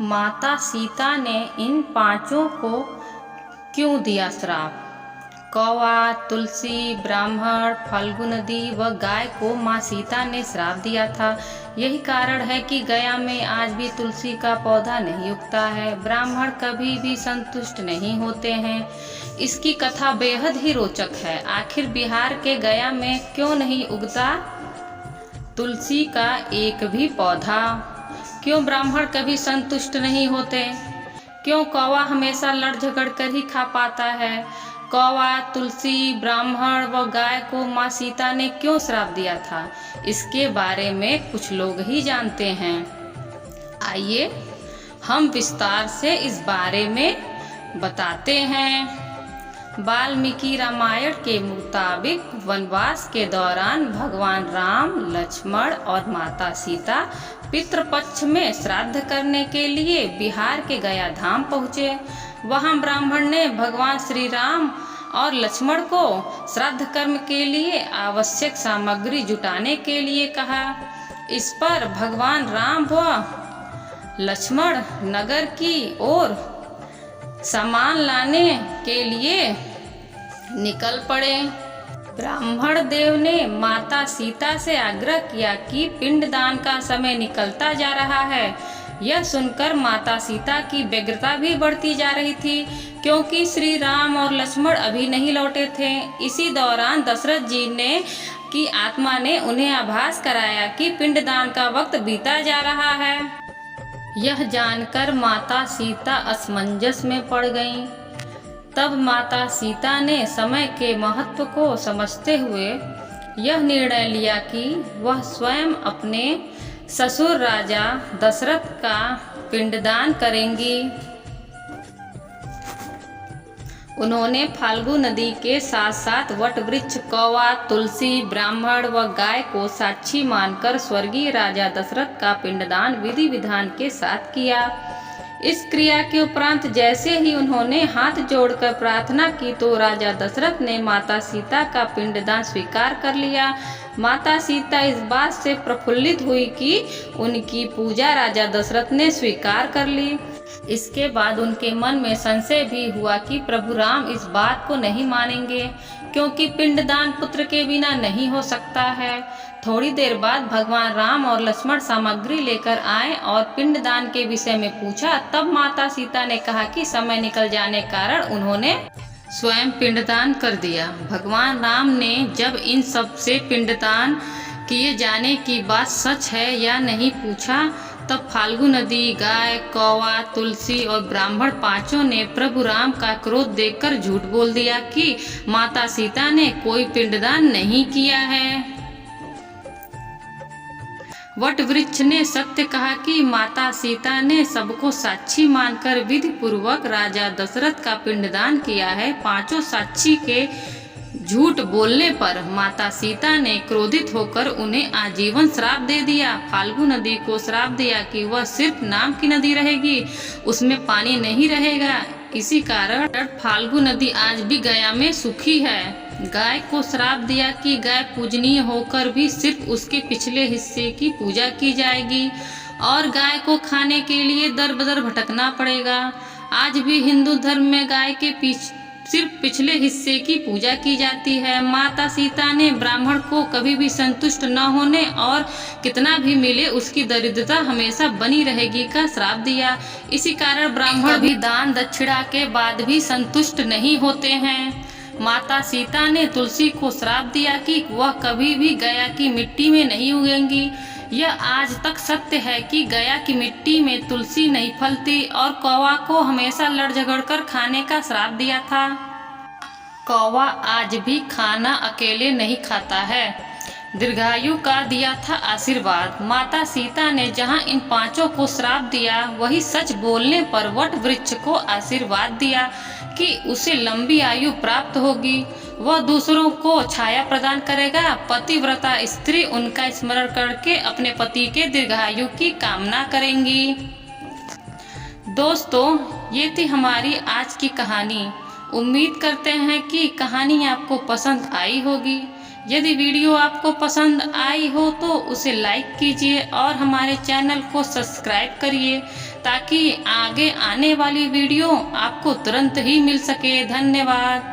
माता सीता ने इन पांचों को क्यों दिया श्राप? कौवा, तुलसी, ब्राह्मण, फाल्गु नदी व गाय को माँ सीता ने श्राप दिया था। यही कारण है कि गया में आज भी तुलसी का पौधा नहीं उगता है। ब्राह्मण कभी भी संतुष्ट नहीं होते हैं। इसकी कथा बेहद ही रोचक है। आखिर बिहार के गया में क्यों नहीं उगता तुलसी का एक भी पौधा? क्यों ब्राह्मण कभी संतुष्ट नहीं होते? क्यों कौवा हमेशा लड़ झगड़ कर ही खा पाता है? कौवा, तुलसी, ब्राह्मण व गाय को माँ सीता ने क्यों श्राप दिया था? इसके बारे में कुछ लोग ही जानते हैं। आइए हम विस्तार से इस बारे में बताते हैं। वाल्मीकि रामायण के मुताबिक वनवास के दौरान भगवान राम, लक्ष्मण और माता सीता पितृपक्ष में श्राद्ध करने के लिए बिहार के गया धाम पहुँचे। वहाँ ब्राह्मण ने भगवान श्री राम और लक्ष्मण को श्राद्ध कर्म के लिए आवश्यक सामग्री जुटाने के लिए कहा। इस पर भगवान राम व लक्ष्मण नगर की ओर सामान लाने के लिए निकल पड़े। ब्राह्मण देव ने माता सीता से आग्रह किया कि पिंडदान का समय निकलता जा रहा है। यह सुनकर माता सीता की व्यग्रता भी बढ़ती जा रही थी, क्योंकि श्री राम और लक्ष्मण अभी नहीं लौटे थे। इसी दौरान दशरथ जी ने की आत्मा ने उन्हें आभास कराया कि पिंडदान का वक्त बीता जा रहा है। यह जानकर माता सीता असमंजस में पड़ गईं। तब माता सीता ने समय के महत्व को समझते हुए यह निर्णय लिया कि वह स्वयं अपने ससुर राजा दशरथ का पिंडदान करेंगी। उन्होंने फाल्गु नदी के साथ साथ वट वृक्ष, कौवा, तुलसी, ब्राह्मण व गाय को साक्षी मानकर स्वर्गीय राजा दशरथ का पिंडदान विधि विधान के साथ किया। इस क्रिया के उपरांत जैसे ही उन्होंने हाथ जोड़कर प्रार्थना की तो राजा दशरथ ने माता सीता का पिंडदान स्वीकार कर लिया। माता सीता इस बात से प्रफुल्लित हुई कि उनकी पूजा राजा दशरथ ने स्वीकार कर ली। इसके बाद उनके मन में संशय भी हुआ कि प्रभु राम इस बात को नहीं मानेंगे, क्योंकि पिंडदान पुत्र के बिना नहीं हो सकता है। थोड़ी देर बाद भगवान राम और लक्ष्मण सामग्री लेकर आए और पिंडदान के विषय में पूछा। तब माता सीता ने कहा कि समय निकल जाने कारण उन्होंने स्वयं पिंडदान कर दिया। भगवान राम ने जब इन सब से पिंडदान किए जाने की बात सच है या नहीं पूछा, तब फाल्गु नदी, गाय, कौवा, तुलसी और ब्राह्मण पांचों ने प्रभु राम का क्रोध देखकर झूठ बोल दिया कि माता सीता ने कोई पिंडदान नहीं किया है। वट वृक्ष ने सत्य कहा कि माता सीता ने सबको साक्षी मानकर विधि पूर्वक राजा दशरथ का पिंडदान किया है। पांचों साक्षी के झूठ बोलने पर माता सीता ने क्रोधित होकर उन्हें आजीवन श्राप दे दिया। फाल्गु नदी को श्राप दिया कि वह सिर्फ नाम की नदी रहेगी, उसमें पानी नहीं रहेगा। इसी कारण फाल्गु नदी आज भी गया में सूखी है। गाय को श्राप दिया कि गाय पूजनीय होकर भी सिर्फ उसके पिछले हिस्से की पूजा की जाएगी और गाय को खाने के लिए दर बदर भटकना पड़ेगा। आज भी हिंदू धर्म में गाय के सिर्फ पिछले हिस्से की पूजा की जाती है। माता सीता ने ब्राह्मण को कभी भी संतुष्ट न होने और कितना भी मिले उसकी दरिद्रता हमेशा बनी रहेगी का श्राप दिया। इसी कारण ब्राह्मण भी दान दक्षिणा के बाद भी संतुष्ट नहीं होते हैं। माता सीता ने तुलसी को श्राप दिया कि वह कभी भी गया की मिट्टी में नहीं उगेंगी। यह आज तक सत्य है कि गया की मिट्टी में तुलसी नहीं फलती। और कौवा को हमेशा लड़ झगड़ कर खाने का श्राप दिया था। कौवा आज भी खाना अकेले नहीं खाता है। दीर्घायु का दिया था आशीर्वाद। माता सीता ने जहां इन पांचों को श्राप दिया, वही सच बोलने पर वट वृक्ष को आशीर्वाद दिया कि उसे लंबी आयु प्राप्त होगी, वह दूसरों को छाया प्रदान करेगा। पतिव्रता स्त्री उनका स्मरण करके अपने पति के दीर्घायु की कामना करेंगी। दोस्तों, ये थी हमारी आज की कहानी। उम्मीद करते हैं कि कहानी आपको पसंद आई होगी। यदि वीडियो आपको पसंद आई हो तो उसे लाइक कीजिए और हमारे चैनल को सब्सक्राइब करिए ताकि आगे आने वाली वीडियो आपको तुरंत ही मिल सके। धन्यवाद।